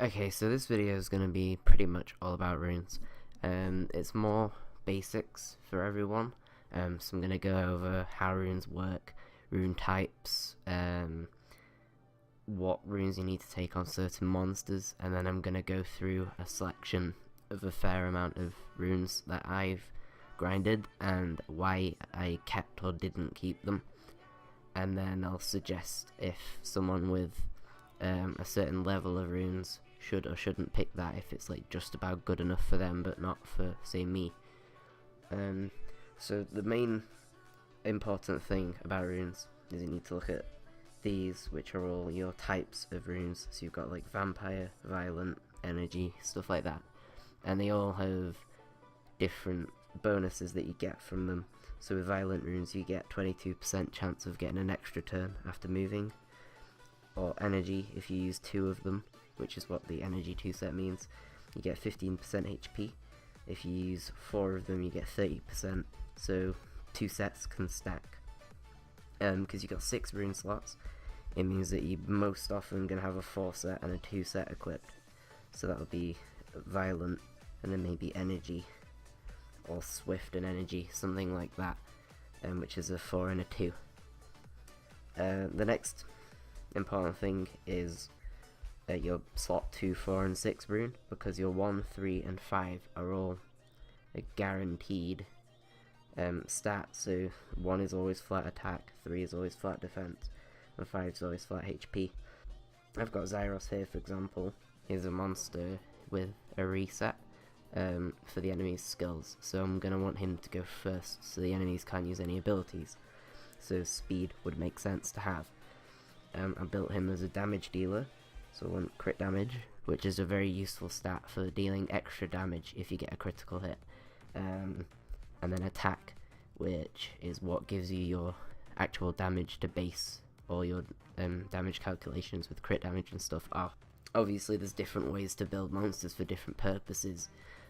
Okay, so this video is going to be pretty much all about runes. It's more basics for everyone. So I'm going to go over how runes work, rune types, what runes you need to take on certain monsters, and then I'm going to go through a selection of a fair amount of runes that I've grinded and why I kept or didn't keep them. And then I'll suggest if someone with a certain level of runes should or shouldn't pick that, if it's like just about good enough for them but not for, say, me. So the main important thing about runes is you need to look at these, which are all your types of runes. So you've got like vampire, violent, energy, stuff like that, and they all have different bonuses that you get from them. So with violent runes you get 22% chance of getting an extra turn after moving, or energy if you use 2 of them, which is what the energy 2 set means. You get 15% HP. If you use 4 of them you get 30%, so 2 sets can stack. Because you've got 6 rune slots, it means that you most often going to have a 4 set and a 2 set equipped. So that would be violent and then maybe energy, or swift and energy, something like that, which is a 4 and a 2. The next important thing is your slot 2, 4 and 6 rune, because your 1, 3 and 5 are all a guaranteed stat. So 1 is always flat attack, 3 is always flat defense, and 5 is always flat HP. I've got Zyros here, for example. He's a monster with a reset for the enemy's skills, so I'm going to want him to go first so the enemies can't use any abilities. So speed would make sense to have. I built him as a damage dealer, so I want crit damage, which is a very useful stat for dealing extra damage if you get a critical hit. And then attack, which is what gives you your actual damage to base all your damage calculations with crit damage and stuff off. Obviously there's different ways to build monsters for different purposes,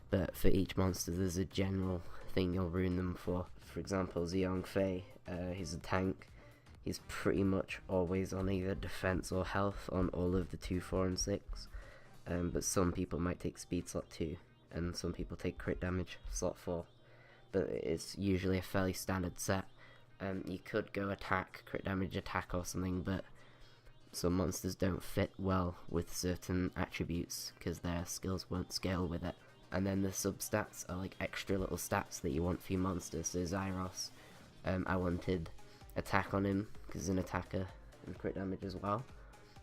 but for each monster there's a general thing you'll rune them for. For example, Xiong Fei, he's a tank. He's pretty much always on either defense or health on all of the 2, 4 and 6, but some people might take speed slot 2 and some people take crit damage slot 4, but it's usually a fairly standard set. You could go attack, crit damage, attack or something, but some monsters don't fit well with certain attributes because their skills won't scale with it. And then the substats are like extra little stats that you want for your monsters. So Zyros, I wanted attack on him because he's an attacker, and crit damage as well,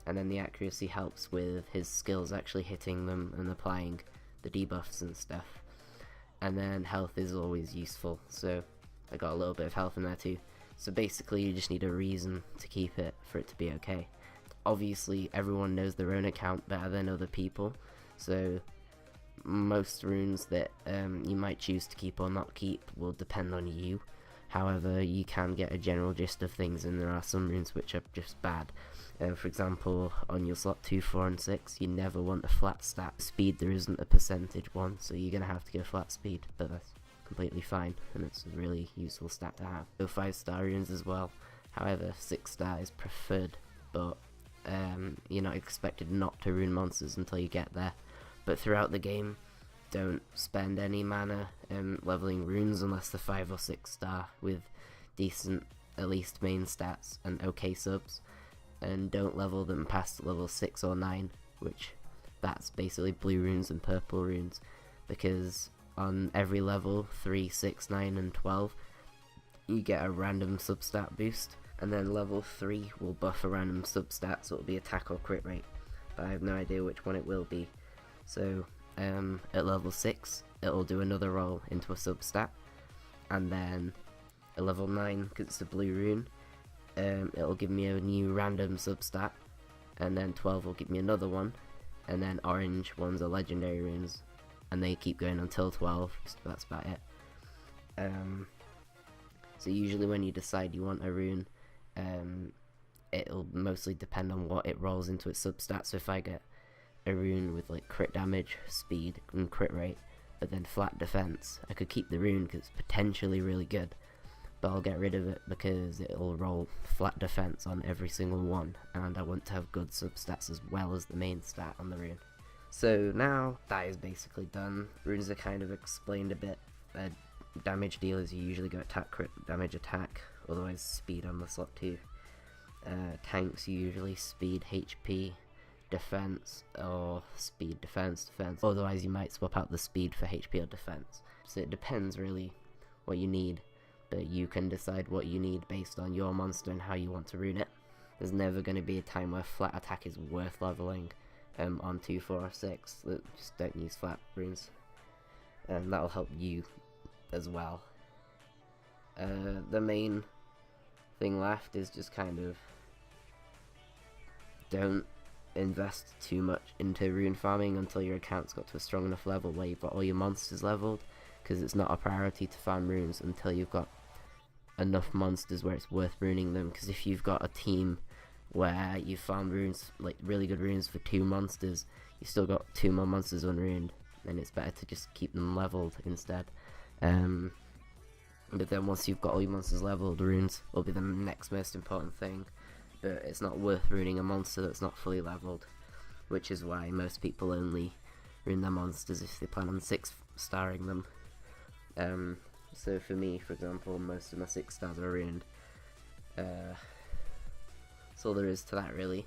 and then the accuracy helps with his skills actually hitting them and applying the debuffs and stuff. And then health is always useful, so I got a little bit of health in there too. So basically you just need a reason to keep it for it to be okay. Obviously everyone knows their own account better than other people, so most runes that you might choose to keep or not keep will depend on you. However, you can get a general gist of things, and there are some runes which are just bad. For example, on your slot 2, 4 and 6, you never want a flat stat. Speed, there isn't a percentage one, so you're going to have to go flat speed, but that's completely fine, and it's a really useful stat to have. So 5-star runes as well. However, 6-star is preferred, but you're not expected not to rune monsters until you get there. But throughout the game, don't spend any mana leveling runes unless they're 5 or 6-star with decent, at least main stats and okay subs, and don't level them past level 6 or 9, which that's basically blue runes and purple runes, because on every level 3, 6, 9 and 12 you get a random substat boost, and then level 3 will buff a random substat, so it'll be attack or crit rate, but I have no idea which one it will be. So at level 6 it'll do another roll into a substat, and then at level 9, because it's a blue rune, it'll give me a new random substat, and then 12 will give me another one, and then orange ones are legendary runes, and they keep going until 12, so that's about it. So usually when you decide you want a rune, it'll mostly depend on what it rolls into its substat. So if I get a rune with like crit damage, speed and crit rate, but then flat defense, I could keep the rune because it's potentially really good, but I'll get rid of it because it'll roll flat defense on every single one, and I want to have good substats as well as the main stat on the rune. So now that is basically done. Runes are kind of explained a bit. Damage dealers, you usually go attack, crit, damage, attack, otherwise speed on the slot too. Tanks, you usually speed, HP, defense, or speed, defense. Otherwise you might swap out the speed for HP or defense. So it depends really what you need, but you can decide what you need based on your monster and how you want to rune it. There's never going to be a time where flat attack is worth leveling on 2, 4, or 6. Just don't use flat runes, and that'll help you as well. The main thing left is just kind of don't invest too much into rune farming until your account's got to a strong enough level where you've got all your monsters leveled, because it's not a priority to farm runes until you've got enough monsters where it's worth runing them. Because if you've got a team where you farm runes, like really good runes for 2 monsters, you've still got 2 more monsters unruined, and it's better to just keep them leveled instead. But then once you've got all your monsters leveled, runes will be the next most important thing. But it's not worth ruining a monster that's not fully leveled, which is why most people only rune their monsters if they plan on 6-starring them. So for me, for example, most of my 6 stars are ruined. That's all there is to that really.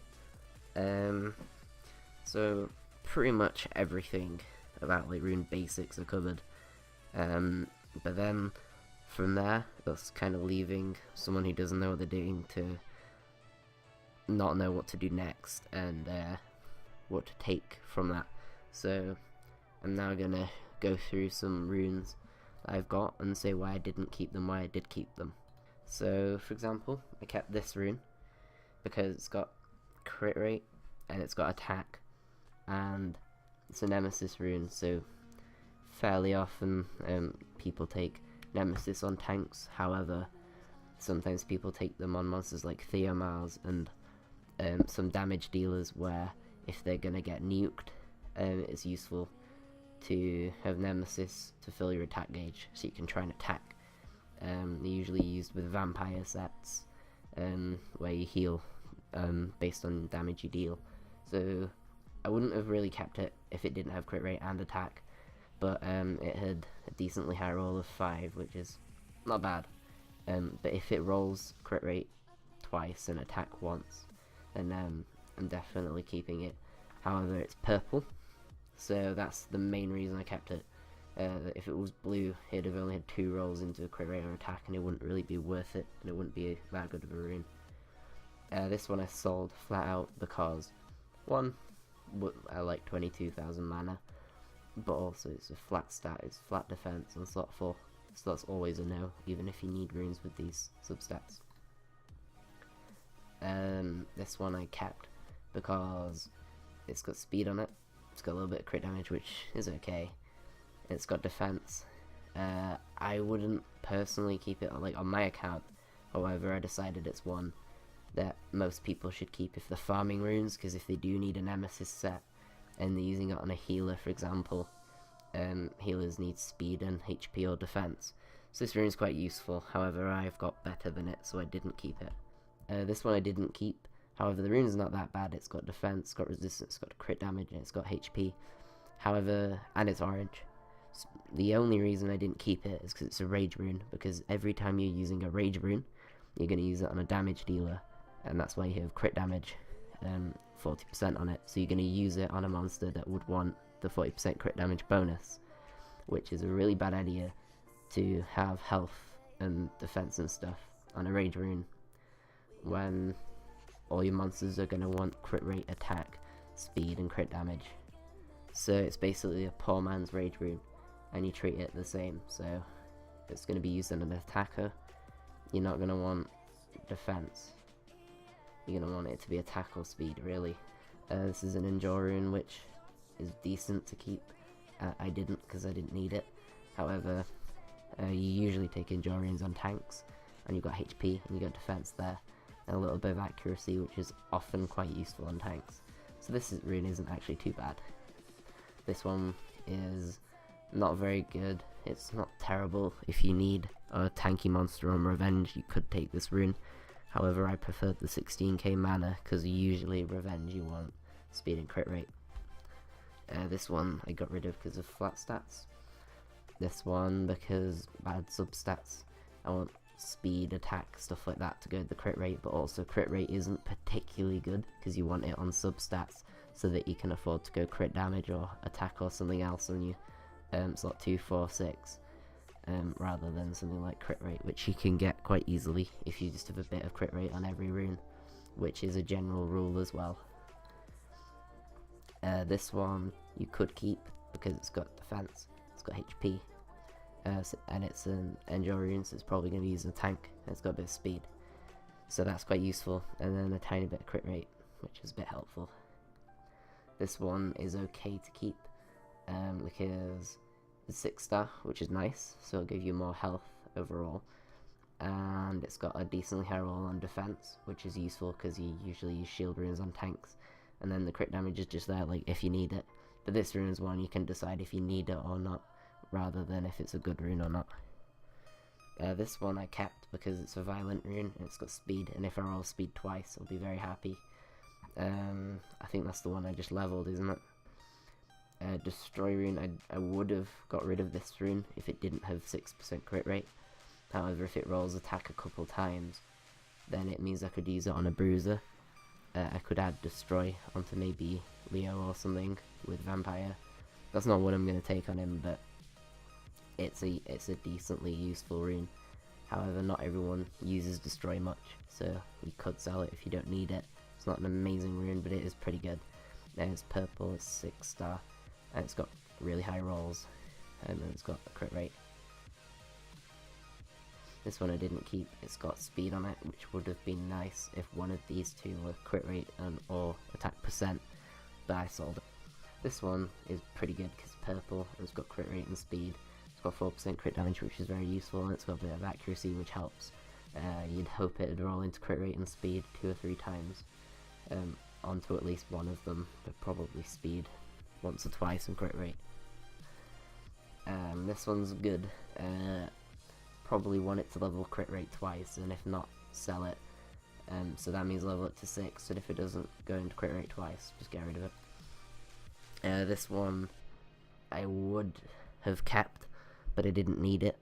So pretty much everything about like rune basics are covered. But then from there, that's kind of leaving someone who doesn't know what they're doing to not know what to do next and what to take from that. So I'm now gonna go through some runes that I've got and say why I didn't keep them, why I did keep them. So for example, I kept this rune because it's got crit rate and it's got attack, and it's a Nemesis rune, so fairly often people take Nemesis on tanks. However, sometimes people take them on monsters like Theomars and some damage dealers, where if they're gonna get nuked, it's useful to have Nemesis to fill your attack gauge so you can try and attack. They're usually used with vampire sets where you heal based on damage you deal. So I wouldn't have really kept it if it didn't have crit rate and attack, but it had a decently high roll of 5, which is not bad. But if it rolls crit rate twice and attack once, then I'm definitely keeping it. However, it's purple, so that's the main reason I kept it. If it was blue, it'd have only had 2 rolls into a crit rate or attack, and it wouldn't really be worth it, and it wouldn't be that good of a rune. This one I sold flat out because, one, I like 22,000 mana, but also it's a flat stat, it's flat defense on slot 4, so that's always a no, even if you need runes with these substats. This one I kept because it's got speed on it, it's got a little bit of crit damage, which is okay, it's got defense. I wouldn't personally keep it like on my account, however I decided it's one that most people should keep if they're farming runes, because if they do need a Nemesis set and they're using it on a healer, for example, healers need speed and HP or defense, so this rune is quite useful. However, I've got better than it, so I didn't keep it. This one I didn't keep, however the rune is not that bad. It's got defense, it's got resistance, it's got crit damage, and it's got HP. However, and it's orange. So the only reason I didn't keep it is because it's a rage rune, because every time you're using a rage rune, you're going to use it on a damage dealer, and that's why you have crit damage, 40% on it, so you're going to use it on a monster that would want the 40% crit damage bonus, which is a really bad idea to have health and defense and stuff on a rage rune when all your monsters are going to want crit rate, attack, speed and crit damage. So it's basically a poor man's rage rune, and you treat it the same. So it's going to be used on an attacker, you're not going to want defense, you're going to want it to be attack or speed really. This is an endure rune, which is decent to keep. I didn't, because I didn't need it. However, you usually take endure runes on tanks, and you've got HP and you got defense there, and a little bit of accuracy, which is often quite useful on tanks. So this rune isn't actually too bad. This one is not very good. It's not terrible. If you need a tanky monster on revenge, you could take this rune. However, I preferred the 16k mana, because usually revenge you want speed and crit rate. This one I got rid of because of flat stats. This one because bad substats. I want speed, attack, stuff like that to go with the crit rate, but also crit rate isn't particularly good because you want it on substats so that you can afford to go crit damage or attack or something else on you. Slot 2, 4, 6, rather than something like crit rate, which you can get quite easily if you just have a bit of crit rate on every rune, which is a general rule as well. This one you could keep because it's got defense, it's got HP, and it's an endure rune, so it's probably going to be used in a tank, and it's got a bit of speed, so that's quite useful, and then a tiny bit of crit rate, which is a bit helpful. This one is okay to keep because it's 6 star, which is nice, so it'll give you more health overall, and it's got a decently high roll on defense, which is useful because you usually use shield runes on tanks, and then the crit damage is just there like if you need it, but this rune is one you can decide if you need it or not, rather than if it's a good rune or not. This one I kept because it's a violent rune and it's got speed, and if I roll speed twice I'll be very happy. I think that's the one I just leveled, isn't it? Destroy rune, I would have got rid of this rune if it didn't have 6% crit rate. However, if it rolls attack a couple times, then it means I could use it on a bruiser. I could add destroy onto maybe Leo or something with vampire. That's not what I'm going to take on him, but it's a decently useful rune. However, not everyone uses destroy much, so you could sell it if you don't need it. It's not an amazing rune, but it is pretty good. And it's purple, it's 6 star, and it's got really high rolls, and then it's got a crit rate. This one I didn't keep, it's got speed on it, which would have been nice if one of these two were crit rate and or attack percent, but I sold it. This one is pretty good because it's purple, and it's got crit rate and speed. It's got 4% crit damage, which is very useful, and it's got a bit of accuracy, which helps. You'd hope it'd roll into crit rate and speed 2 or 3 times, onto at least one of them, but probably speed once or twice and crit rate. This one's good. Probably want it to level crit rate twice, and if not, sell it. So that means level it to 6, and if it doesn't go into crit rate twice, just get rid of it. This one I would have kept, but I didn't need it,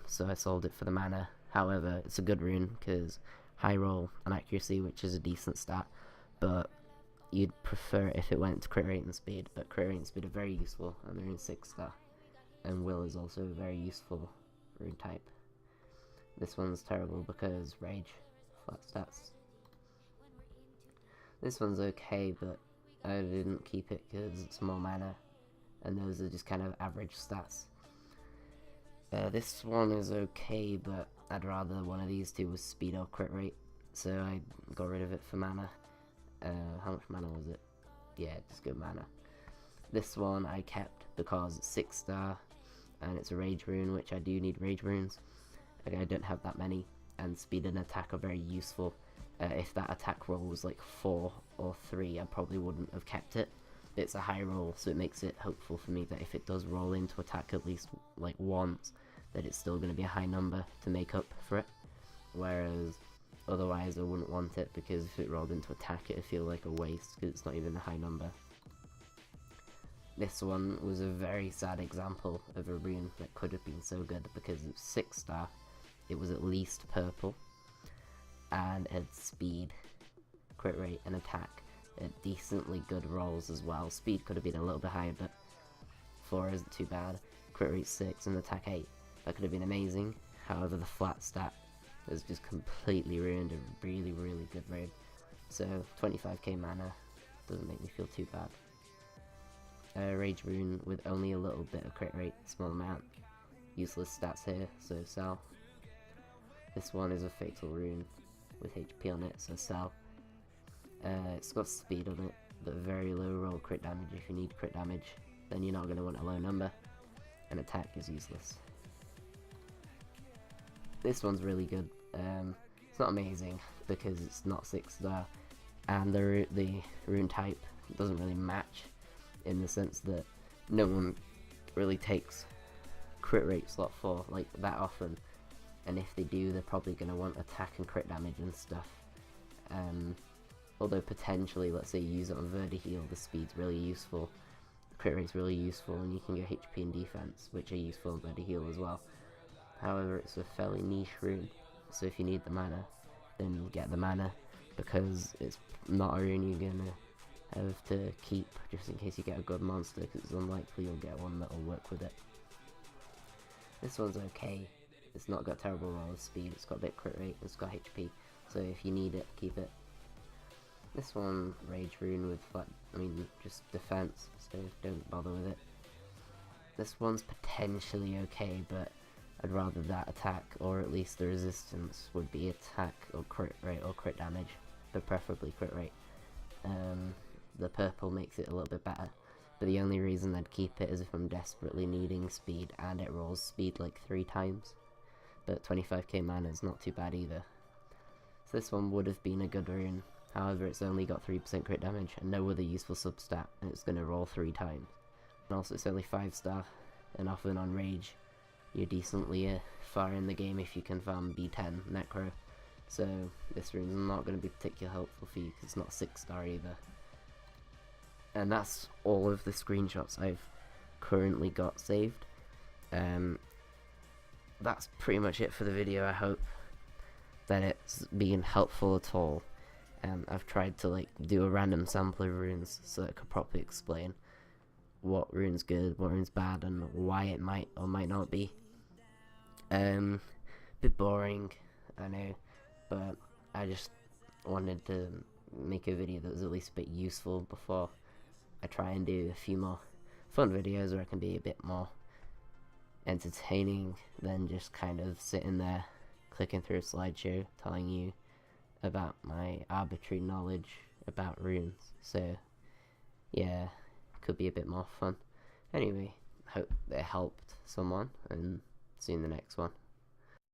so I sold it for the mana. However, it's a good rune because high roll and accuracy, which is a decent stat, but you'd prefer if it went to crit rate and speed, but crit rate and speed are very useful, and they're in 6 star, and will is also a very useful rune type. This one's terrible because rage, flat stats. This one's okay, but I didn't keep it because it's more mana, and those are just kind of average stats. This one is okay, but I'd rather one of these two was speed or crit rate, so I got rid of it for mana. How much mana was it? Yeah, just good mana. This one I kept because it's 6 star, and it's a rage rune, which I do need rage runes. I don't have that many, and speed and attack are very useful. If that attack roll was like 4 or 3, I probably wouldn't have kept it. It's a high roll, so it makes it hopeful for me that if it does roll into attack at least like once, that it's still going to be a high number to make up for it. Whereas otherwise I wouldn't want it, because if it rolled into attack it would feel like a waste because it's not even a high number. This one was a very sad example of a rune that could have been so good because it's 6 star, it was at least purple, and it had speed, crit rate and attack. It had decently good rolls as well. Speed could have been a little bit higher, but 4 isn't too bad. Crit rate 6 and attack 8. That could have been amazing. However, the flat stat has just completely ruined a really, really good rune. So 25k mana doesn't make me feel too bad. Rage rune with only a little bit of crit rate, small amount. Useless stats here, so sell. This one is a fatal rune with HP on it, so sell. It's got speed on it, but very low roll crit damage. If you need crit damage, then you're not going to want a low number, and attack is useless. This one's really good. It's not amazing because it's not 6 star, and the rune type doesn't really match, in the sense that no one really takes crit rate slot 4 like that often, and if they do, they're probably going to want attack and crit damage and stuff. Although potentially, let's say you use it on Razihel, the speed's really useful, crit rate's really useful, and you can get HP and defense, which are useful in body heal as well. However, it's a fairly niche rune, so if you need the mana, then get the mana, because it's not a rune you're gonna have to keep just in case you get a good monster, because it's unlikely you'll get one that'll work with it. This one's okay. It's not got terrible roll of speed, it's got a bit crit rate, it's got HP, so if you need it, keep it. This one, Rage Rune with just defense, so don't bother with it. This one's potentially okay, but I'd rather that attack, or at least the resistance would be attack or crit rate or crit damage, but preferably crit rate. The purple makes it a little bit better, but the only reason I'd keep it is if I'm desperately needing speed, and it rolls speed like 3 times. But 25k mana is not too bad either. So this one would have been a good rune, however it's only got 3% crit damage and no other useful substat, and it's going to roll 3 times. And also it's only 5 star, and often on Rage you're decently far in the game if you can farm B10 Necro, so this rune's not going to be particularly helpful for you because it's not 6 star either. And that's all of the screenshots I've currently got saved. That's pretty much it for the video. I hope that it's been helpful at all. I've tried to do a random sample of runes so that I could properly explain what rune's good, what rune's bad, and why it might or might not be. Bit boring, I know, but I just wanted to make a video that was at least a bit useful before I try and do a few more fun videos where I can be a bit more entertaining than just kind of sitting there clicking through a slideshow telling you about my arbitrary knowledge about runes. So yeah, could be a bit more fun. Anyway, hope it helped someone, and see you in the next one.